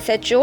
SHO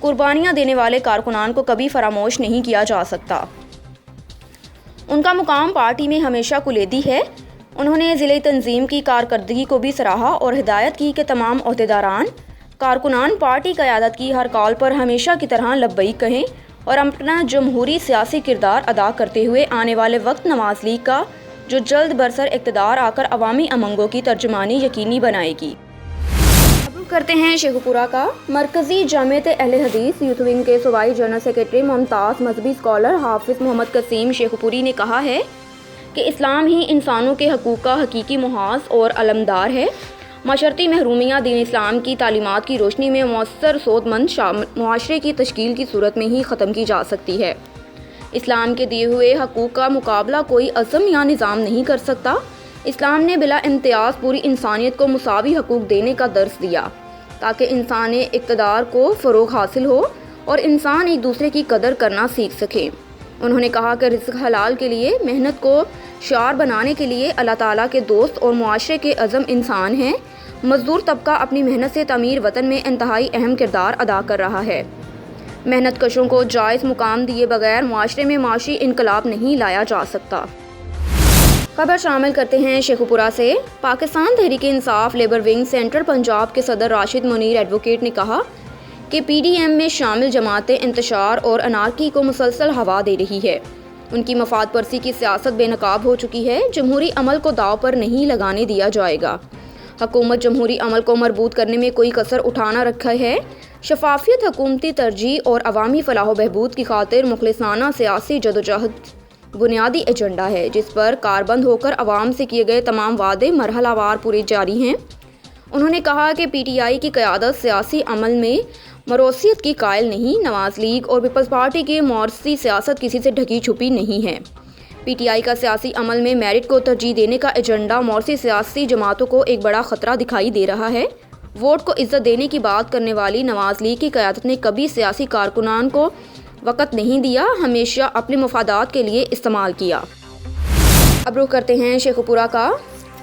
قربانیاں دینے والے کارکنان کو کبھی فراموش نہیں کیا جا سکتا۔ ان کا مقام پارٹی میں ہمیشہ کلیدی ہے۔ انہوں نے ضلع تنظیم کی کارکردگی کو بھی سراہا اور ہدایت کی کہ تمام عہدیداران کارکنان پارٹی قیادت کی ہر کال پر ہمیشہ کی طرح لبیک کہیں اور اپنا جمہوری سیاسی کردار ادا کرتے ہوئے آنے والے وقت نواز لیگ کا جو جلد برسر اقتدار آ کر عوامی امنگوں کی ترجمانی یقینی بنائے گی۔ اب کرتے ہیں شیخو پورہ کا۔ مرکزی جامعۃ اہل حدیث یوتھ ونگ کے صوبائی جنرل سیکرٹری ممتاز مذہبی اسکالر حافظ محمد قسیم شیخو پوری نے کہا ہے کہ اسلام ہی انسانوں کے حقوق کا حقیقی محاذ اور علمدار ہے۔ معاشرتی محرومیاں دین اسلام کی تعلیمات کی روشنی میں مؤثر سود مند معاشرے کی تشکیل کی صورت میں ہی ختم کی جا سکتی ہے۔ اسلام کے دیے ہوئے حقوق کا مقابلہ کوئی عزم یا نظام نہیں کر سکتا۔ اسلام نے بلا امتیاز پوری انسانیت کو مساوی حقوق دینے کا درس دیا تاکہ انسانی اقتدار کو فروغ حاصل ہو اور انسان ایک دوسرے کی قدر کرنا سیکھ سکے۔ انہوں نے کہا کہ رزق حلال کے لیے محنت کو شعار بنانے کے لیے اللہ تعالیٰ کے دوست اور معاشرے کے عظم انسان ہیں۔ مزدور طبقہ اپنی محنت سے تعمیر وطن میں انتہائی اہم کردار ادا کر رہا ہے۔ محنت کشوں کو جائز مقام دیے بغیر معاشرے میں معاشی انقلاب نہیں لایا جا سکتا۔ خبر شامل کرتے ہیں شیخو پورہ سے۔ Pakistan Tehreek Insaf labour wing central Punjab کے صدر راشد منیر ایڈوکیٹ نے کہا کہ پی ڈی ایم میں شامل جماعتیں انتشار اور انارکی کو مسلسل ہوا دے رہی ہے۔ ان کی مفاد پرسی کی سیاست بے نقاب ہو چکی ہے۔ جمہوری عمل کو داؤ پر نہیں لگانے دیا جائے گا۔ حکومت جمہوری عمل کو مربوط کرنے میں کوئی کسر اٹھانا رکھا ہے۔ شفافیت، حکومتی ترجیح اور عوامی فلاح و بہبود کی خاطر مخلصانہ سیاسی جدوجہد بنیادی ایجنڈا ہے جس پر کاربند ہو کر عوام سے کیے گئے تمام وعدے مرحلہ وار پورے جاری ہیں۔ انہوں نے کہا کہ پی ٹی آئی کی قیادت سیاسی عمل میں موروثیت کی قائل نہیں۔ نواز لیگ اور پیپلز پارٹی کی موروثی سیاست کسی سے ڈھکی چھپی نہیں ہے۔ پی ٹی آئی کا سیاسی عمل میں میرٹ کو ترجیح دینے کا ایجنڈا موروثی سیاسی جماعتوں کو ایک بڑا خطرہ دکھائی دے رہا ہے۔ ووٹ کو عزت دینے کی بات کرنے والی نواز لیگ کی قیادت نے کبھی سیاسی کارکنان کو وقت نہیں دیا، ہمیشہ اپنے مفادات کے لیے استعمال کیا۔ اب رخ کرتے ہیں شیخو پورہ کا۔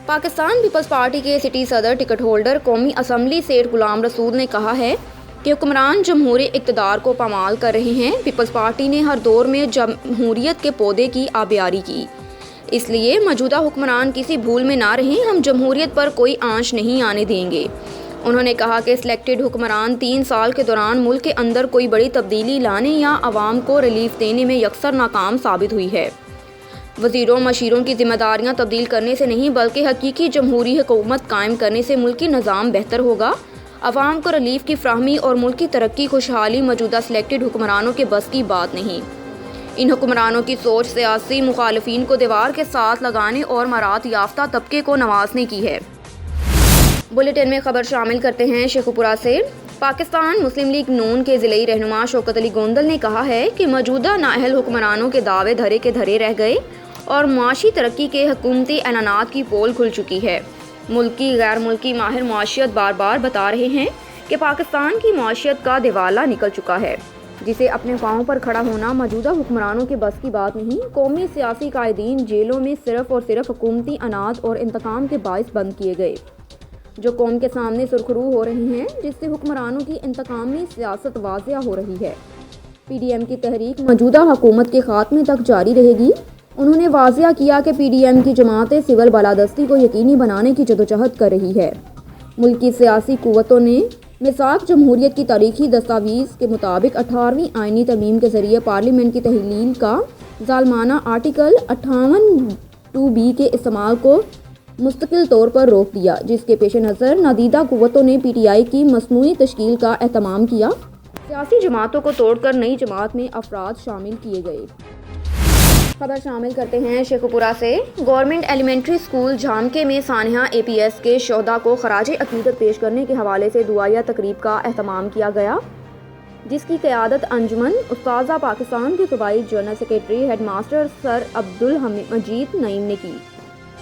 پاکستان پیپلز پارٹی کے سٹی صدر ٹکٹ ہولڈر قومی اسمبلی سیٹھ غلام رسول نے کہا ہے کہ حکمران جمہوری اقتدار کو پامال کر رہے ہیں۔ پیپلز پارٹی نے ہر دور میں جمہوریت کے پودے کی آبیاری کی، اس لیے موجودہ حکمران کسی بھول میں نہ رہیں۔ ہم جمہوریت پر کوئی آنچ نہیں آنے دیں گے۔ انہوں نے کہا کہ سلیکٹڈ حکمران 3 سال کے دوران ملک کے اندر کوئی بڑی تبدیلی لانے یا عوام کو ریلیف دینے میں یکسر ناکام ثابت ہوئی ہے۔ وزیروں مشیروں کی ذمہ داریاں تبدیل کرنے سے نہیں بلکہ حقیقی جمہوری حکومت قائم کرنے سے ملکی نظام بہتر ہوگا۔ عوام کو ریلیف کی فراہمی اور ملک کی ترقی خوشحالی موجودہ سلیکٹڈ حکمرانوں کے بس کی بات نہیں۔ ان حکمرانوں کی سوچ سیاسی مخالفین کو دیوار کے ساتھ لگانے اور مراد یافتہ طبقے کو نوازنے کی ہے۔ بلیٹن میں خبر شامل کرتے ہیں شیخو پورہ سے۔ پاکستان مسلم لیگ نون کے ضلعی رہنما شوکت علی گوندل نے کہا ہے کہ موجودہ نااہل حکمرانوں کے دعوے دھرے کے دھرے رہ گئے اور معاشی ترقی کے حکومتی اعلانات کی پول کھل چکی ہے۔ ملکی غیر ملکی ماہر معاشیت بار بار بتا رہے ہیں کہ پاکستان کی معاشیت کا دیوالا نکل چکا ہے، جسے اپنے پاؤں پر کھڑا ہونا موجودہ حکمرانوں کے بس کی بات نہیں۔ قومی سیاسی قائدین جیلوں میں صرف اور صرف حکومتی اناج اور انتقام کے باعث بند کیے گئے، جو قوم کے سامنے سرخرو ہو رہے ہیں، جس سے حکمرانوں کی انتقامی سیاست واضح ہو رہی ہے۔ پی ڈی ایم کی تحریک موجودہ حکومت کے خاتمے تک جاری رہے گی۔ انہوں نے واضح کیا کہ پی ڈی ایم کی جماعتیں سول بالادستی کو یقینی بنانے کی جدوجہد کر رہی ہے۔ ملکی سیاسی قوتوں نے میثاق جمہوریت کی تاریخی دستاویز کے مطابق 18ویں آئینی ترمیم کے ذریعے پارلیمنٹ کی تحلیل کا ظالمانہ آرٹیکل 58(2)(b) کے استعمال کو مستقل طور پر روک دیا، جس کے پیش نظر نادیدہ قوتوں نے پی ٹی آئی کی مصنوعی تشکیل کا اہتمام کیا۔ سیاسی جماعتوں کو توڑ کر نئی جماعت میں افراد شامل کیے گئے۔ خبر شامل کرتے ہیں شیخو پورہ سے۔ گورنمنٹ ایلیمنٹری اسکول جھامکے میں سانحہ اے پی ایس کے شہداء کو خراج عقیدت پیش کرنے کے حوالے سے دعائیہ تقریب کا اہتمام کیا گیا، جس کی قیادت انجمن استاذہ پاکستان کے صوبائی جنرل سیکرٹری ہیڈ ماسٹر سر عبدالمجید نعیم نے کی۔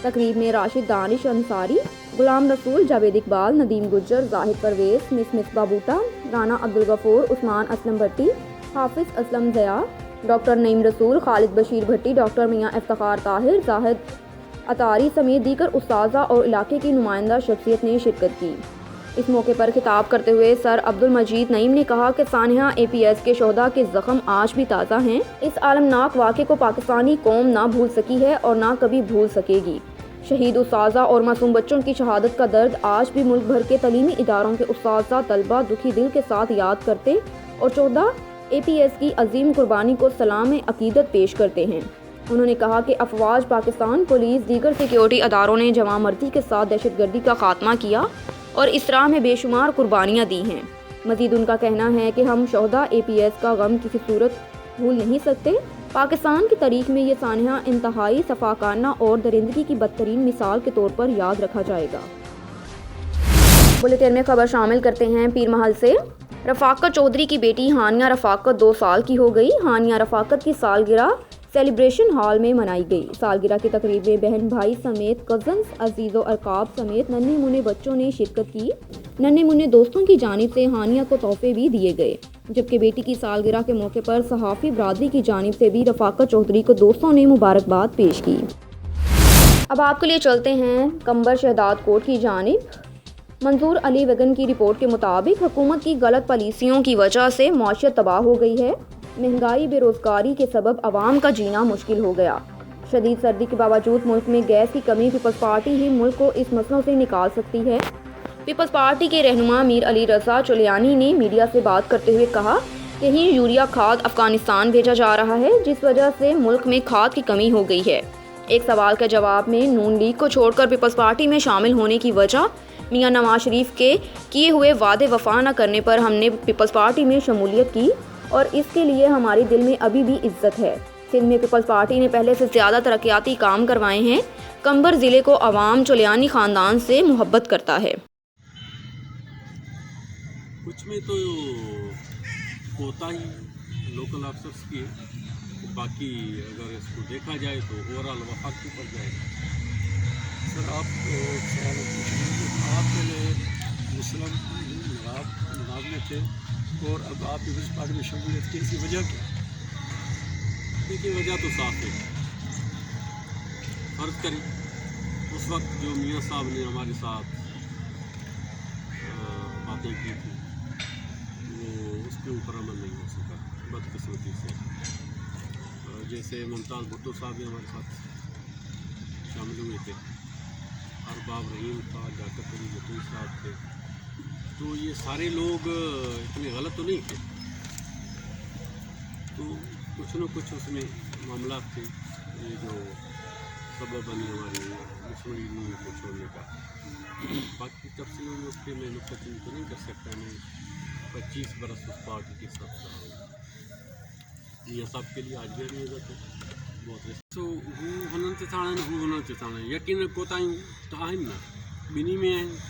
تقریب میں راشد دانش انصاری، غلام رسول، جاوید اقبال، ندیم گجر، زاہد پرویز، مس مصباح بوٹا، رانا عبدالغفور، عثمان اسلم بھٹی، حافظ اسلم ضیاء، ڈاکٹر نعیم رسول، خالد بشیر بھٹی، ڈاکٹر میاں افتخار طاہر، زاہد اطاری سمیت دیگر اساتذہ اور علاقے کی نمائندہ شخصیت نے شرکت کی۔ اس موقع پر خطاب کرتے ہوئے سر عبدالمجید نعیم نے کہا کہ سانحہ APS کے شہداء کے زخم آج بھی تازہ ہیں۔ اس عالمناک واقعے کو پاکستانی قوم نہ بھول سکی ہے اور نہ کبھی بھول سکے گی۔ شہید اساتذہ اور معصوم بچوں کی شہادت کا درد آج بھی ملک بھر کے تعلیمی اداروں کے اساتذہ طلبہ دکھی دل کے ساتھ یاد کرتے اور 14 APS کی عظیم قربانی کو سلام عقیدت پیش کرتے ہیں۔ انہوں نے کہا کہ افواج پاکستان، پولیس، دیگر سیکیورٹی اداروں نے جمع مردی کے ساتھ دہشت گردی کا خاتمہ کیا اور اس راہ میں بے شمار قربانیاں دی ہیں۔ مزید ان کا کہنا ہے کہ ہم شہداء APS کا غم کسی صورت بھول نہیں سکتے۔ پاکستان کی تاریخ میں یہ سانحہ انتہائی صفاقانہ اور درندگی کی بدترین مثال کے طور پر یاد رکھا جائے گا۔ بلیٹن میں خبر شامل کرتے ہیں پیر محل سے۔ رفاقت چودھری کی بیٹی ہانیہ رفاقت 2 سال کی ہو گئی۔ ہانیہ رفاقت کی سالگرہ سیلیبریشن ہال میں منائی گئی۔ سالگرہ کی تقریب میں بہن بھائی سمیت کزنز، عزیز و ارقاب سمیت ننھے منھے بچوں نے شرکت کی۔ ننھے منھے دوستوں کی جانب سے ہانیہ کو تحفے بھی دیے گئے، جبکہ بیٹی کی سالگرہ کے موقع پر صحافی برادری کی جانب سے بھی رفاقت چودھری کو دوستوں نے مبارکباد پیش کی۔ اب آپ کے لیے چلتے ہیں کمبر شہداد کوٹ کی جانب۔ منظور علی وگن کی رپورٹ کے مطابق حکومت کی غلط پالیسیوں کی وجہ سے معیشت تباہ ہو گئی ہے۔ مہنگائی، بے روزگاری کے سبب عوام کا جینا مشکل ہو گیا۔ شدید سردی کے باوجود ملک میں گیس کی کمی، پیپلز پارٹی ہی ملک کو اس مسئلوں سے نکال سکتی ہے۔ پیپلز پارٹی کے رہنما میر علی رضا چلیانی نے میڈیا سے بات کرتے ہوئے کہا کہ یوریا کھاد افغانستان بھیجا جا رہا ہے، جس وجہ سے ملک میں کھاد کی کمی ہو گئی ہے۔ ایک سوال کے جواب میں نون لیگ کو چھوڑ کر پیپلز پارٹی میں شامل ہونے کی وجہ میاں نواز شریف کے کیے ہوئے وعدے وفا نہ کرنے پر ہم نے پیپلز پارٹی میں شمولیت کی اور اس کے لیے ہمارے دل میں ابھی بھی عزت ہے۔ سندھ میں پیپلز پارٹی نے پہلے سے زیادہ ترقیاتی کام کروائے ہیں۔ کمبر ضلع کو عوام چلیانی خاندان سے محبت کرتا ہے۔ کچھ میں تو کوتا ہی لوکل افسرس کی ہے، باقی اگر اس کو دیکھا جائے تو اوورآل وفاق کے اوپر جائے گا۔ سر آپ سوال آپ پہلے مسلم نواز میں تھے اور اب آپ پیپلز پارٹی میں شمولیت کی، اس کی وجہ کیا؟ دیکھیے وجہ تو صاف ہے۔ فرض کریں اس وقت جو میاں صاحب نے ہمارے ساتھ باتیں کی تھی وہ اس کے اوپر عمل نہیں ہو سکا بدقسمتی سے۔ جیسے ممتاز بھٹو صاحب بھی ہمارے ساتھ شامل ہوئے تھے، ارباب رحیم تھا، ڈاکٹر فرید یتیم صاحب تھے، تو یہ سارے لوگ اتنے غلط تو نہیں تھے، تو کچھ نہ کچھ اس میں معاملات تھے یہ جو سبب بنی ہماری مسلم لیگ کو چھوڑنے کا۔ باقی تفصیلوں میں اس کے میں نقطہ چینی تو نہیں کر سکتا، میں 25 برس اس پارٹی کے ساتھ رہا ہوں۔ یہ سب کے لیے آج بھی نہیں عزت ہے بہت سو یقین کوتاہیوں تو آہن نا بنی میں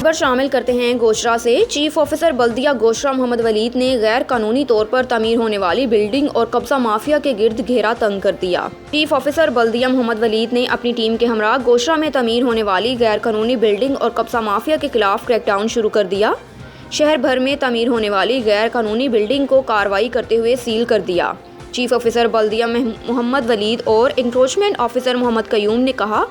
خبر شامل کرتے ہیں گوشرا سے۔ چیف آفیسر بلدیہ گوشرا محمد ولید نے غیر قانونی طور پر تعمیر ہونے والی بلڈنگ اور قبضہ مافیا کے گرد گھیرا تنگ کر دیا۔ چیف آفیسر بلدیہ محمد ولید نے اپنی ٹیم کے ہمراہ گوشرا میں تعمیر ہونے والی غیر قانونی بلڈنگ اور قبضہ مافیا کے خلاف کریک ڈاؤن شروع کر دیا۔ شہر بھر میں تعمیر ہونے والی غیر قانونی بلڈنگ کو کارروائی کرتے ہوئے سیل کر دیا۔ چیف آفیسر بلدیہ محمد ولید اور انکروچمنٹ آفیسر محمد قیوم نے کہا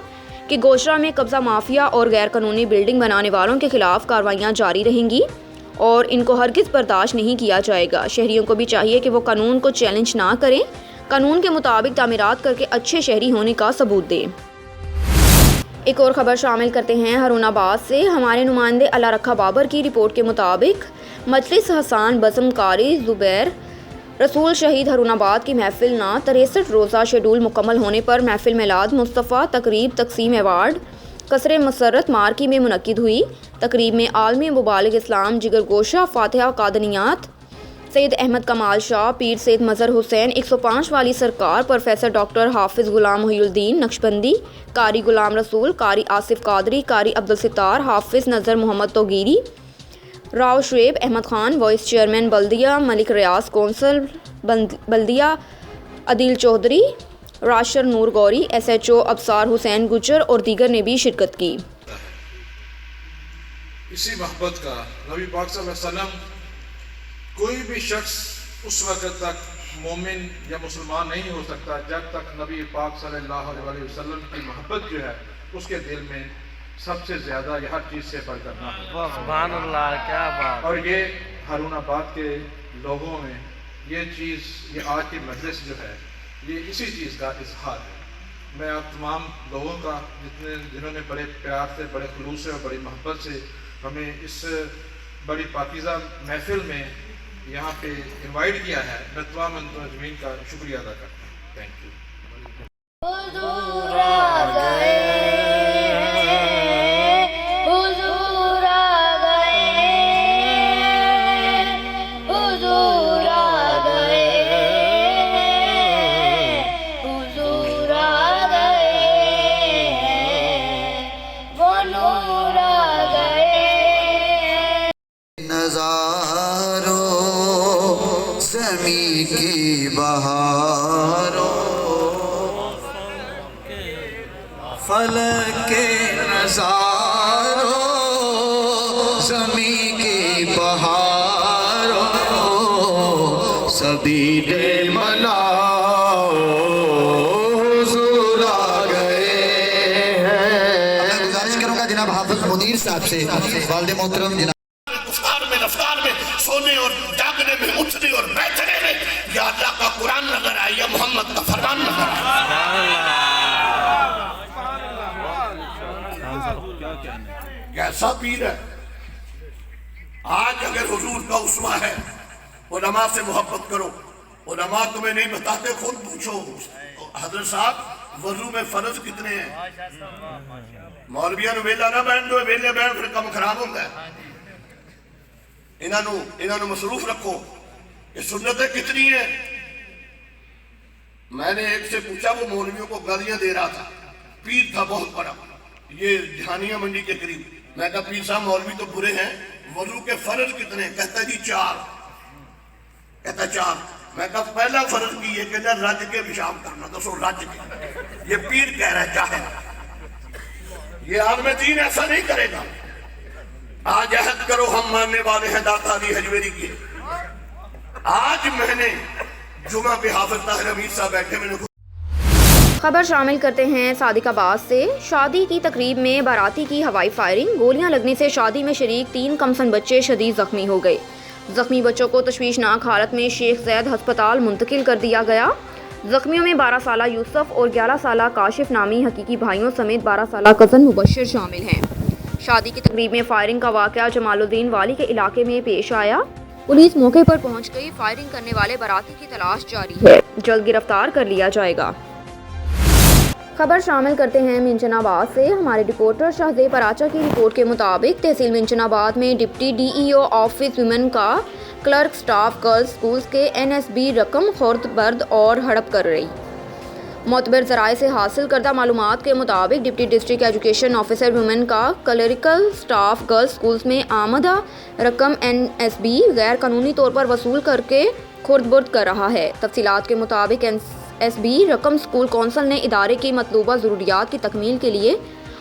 کہ گوشرا میں قبضہ مافیا اور غیر قانونی بلڈنگ بنانے والوں کے خلاف کارروائیاں جاری رہیں گی اور ان کو ہرگز برداشت نہیں کیا جائے گا۔ شہریوں کو بھی چاہیے کہ وہ قانون کو چیلنج نہ کریں، قانون کے مطابق تعمیرات کر کے اچھے شہری ہونے کا ثبوت دیں۔ ایک اور خبر شامل کرتے ہیں ہارون آباد سے۔ ہمارے نمائندے اللہ رکھا بابر کی رپورٹ کے مطابق مجلس حسان بزم کاری زبیر رسول شہید ہارون آباد کی محفل نا 63 روزہ شیڈول مکمل ہونے پر محفل میلاد مصطفیٰ تقریب تقسیم ایوارڈ قصر مسرت مارکی میں منعقد ہوئی۔ تقریب میں عالمی مبالغ اسلام جگر گوشہ فاتحہ قادنیات سید احمد کمال شاہ، پیر سید مظہر حسین 105 والی سرکار، پروفیسر ڈاکٹر حافظ غلام محی الدین نقشبندی، قاری غلام رسول، قاری آصف قادری، قاری عبدالستار، حافظ نذر محمد توگیری، راؤ شعیب احمد خان، وائس چیئرمین بلدیہ ملک ریاض، کونسل بلدیہ عدیل چودھری، راشر نور گوری، ایس ایچ او ابصار حسین گجر اور دیگر نے بھی شرکت کی۔ اسی محبت کا نبی پاک صلی اللہ علیہ وسلم کوئی بھی شخص اس وقت تک مومن یا مسلمان نہیں ہو سکتا جب تک نبی پاک صلی اللہ علیہ وسلم کی محبت جو ہے اس کے دل میں سب سے زیادہ یہ ہر چیز سے بڑھ کر نہ ہو۔ سبحان اللہ، کیا بات! اور یہ ہارون آباد کے لوگوں میں یہ چیز، یہ آج کی مجلس جو ہے یہ اسی چیز کا اظہار ہے۔ میں آپ تمام لوگوں کا جنہوں نے بڑے پیار سے، بڑے خلوص سے اور بڑی محبت سے ہمیں اس بڑی پاکیزہ محفل میں یہاں پہ انوائٹ کیا ہے، میں تمام منتظمین کا شکریہ ادا کرتا ہوں۔ Thank you. حضور آ گئے، حضور آ گئے، حضور آ گئے، حضور آ گئے، وہ نور آ گئے۔ نظاروں زمیں کی بہاروں، فلک کے نظاروں زمیں کی بہاروں، سبھی نے مناؤ حضور آ گئے ہیں۔ میں گزارش کروں گا جناب حافظ منیر صاحب سے، والد محترم جناب رفتار میں سونے اور جاگنے میں، اٹھنے اور بیٹھنے میں یا اللہ کا قرآن نظر آئے یا محمد کا فرمان نظر آئے۔ کیسا پیر ہے! آج اگر حضور کا اسوہ ہے، علماء سے محبت کرو۔ علماء تمہیں نہیں بتاتے، خود پوچھو حضرت صاحب وضو میں فرض کتنے ہیں؟ مولویاں نو ویلا نہ بہن دو، ویلے بہن پھر کم خراب ہوتا ہے۔ انہاں نو مصروف رکھو۔ یہ سنتیں کتنی ہیں؟ میں نے ایک سے پوچھا، وہ مولویوں کو گالیاں دے رہا تھا، پیر تھا بہت بڑا، یہ جہانیہ منڈی کے قریب۔ میں کہا پیر صاحب مولوی تو برے ہیں، وضو کے فرض کتنے؟ کہتا جی 4۔ کہتا 4۔ میں کہا پہلا فرض کی یہ کہتا رج کے پیشاب کرنا، دسو رج کے۔ یہ پیر کہہ رہا ہے چاہے، یہ عالم دین ایسا نہیں کرے گا۔ آج عہد کرو، ہم ماننے والے ہیں داتا علی حجویری کے۔ آج میں نے جمعہ پہ حافظ طاہر امیر صاحب بیٹھے، میں نے خبر شامل کرتے ہیں صادق آباد سے۔ شادی کی تقریب میں باراتی کی ہوائی فائرنگ، گولیاں لگنے سے شادی میں شریک 3 کمسن بچے شدید زخمی ہو گئے۔ زخمی بچوں کو تشویشناک حالت میں شیخ زید ہسپتال منتقل کر دیا گیا۔ زخمیوں میں 12 سالہ یوسف اور 11 سالہ کاشف نامی حقیقی بھائیوں سمیت 12 سالہ کزن مبشر شامل ہیں۔ شادی کی تقریب میں فائرنگ کا واقعہ جمال الدین والی کے علاقے میں پیش آیا۔ پولیس موقع پر پہنچ گئی، فائرنگ کرنے والے باراتی کی تلاش جاری ہے، جلد گرفتار کر لیا جائے گا۔ خبر شامل کرتے ہیں منچن آباد سے۔ ہمارے رپورٹر شہزیب پراچا کی رپورٹ کے مطابق تحصیل منچن آباد میں deputy D E O office women کا کلرک سٹاف گرلز سکولز کے NSB رقم خورد برد اور ہڑپ کر رہی۔ معتبر ذرائع سے حاصل کردہ معلومات کے مطابق deputy district education officer women کا کلریکل سٹاف گرلز سکولز میں آمدہ رقم NSB غیر قانونی طور پر وصول کر کے خورد برد کر رہا ہے۔ تفصیلات کے مطابق NSB رقم اسکول کونسل نے ادارے کی مطلوبہ ضروریات کی تکمیل کے لیے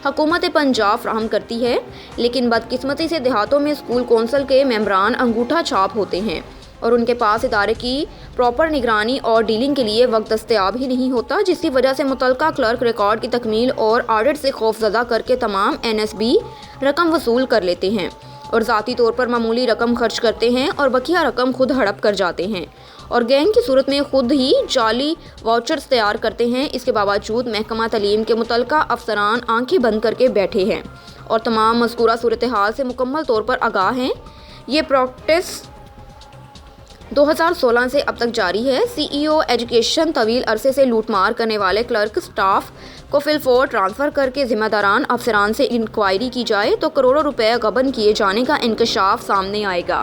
حکومت پنجاب فراہم کرتی ہے، لیکن بدقسمتی سے دیہاتوں میں اسکول کونسل کے ممبران انگوٹھا چھاپ ہوتے ہیں اور ان کے پاس ادارے کی پراپر نگرانی اور ڈیلنگ کے لیے وقت دستیاب ہی نہیں ہوتا، جس کی وجہ سے متعلقہ کلرک ریکارڈ کی تکمیل اور آڈٹ سے خوفزدہ کر کے تمام NSB رقم وصول کر لیتے ہیں اور ذاتی طور پر معمولی رقم خرچ کرتے ہیں اور بقیہ رقم خود ہڑپ کر جاتے ہیں اور گینگ کی صورت میں خود ہی جعلی واؤچرز تیار کرتے ہیں۔ اس کے باوجود محکمہ تعلیم کے متعلقہ افسران آنکھیں بند کر کے بیٹھے ہیں اور تمام مذکورہ صورتحال سے مکمل طور پر آگاہ ہیں۔ یہ پریکٹس 2016 سے اب تک جاری ہے۔ CEO ایجوکیشن طویل عرصے سے لوٹ مار کرنے والے کلرک سٹاف کو فی الفور ٹرانسفر کر کے ذمہ داران افسران سے انکوائری کی جائے تو کروڑوں روپے غبن کیے جانے کا انکشاف سامنے آئے گا۔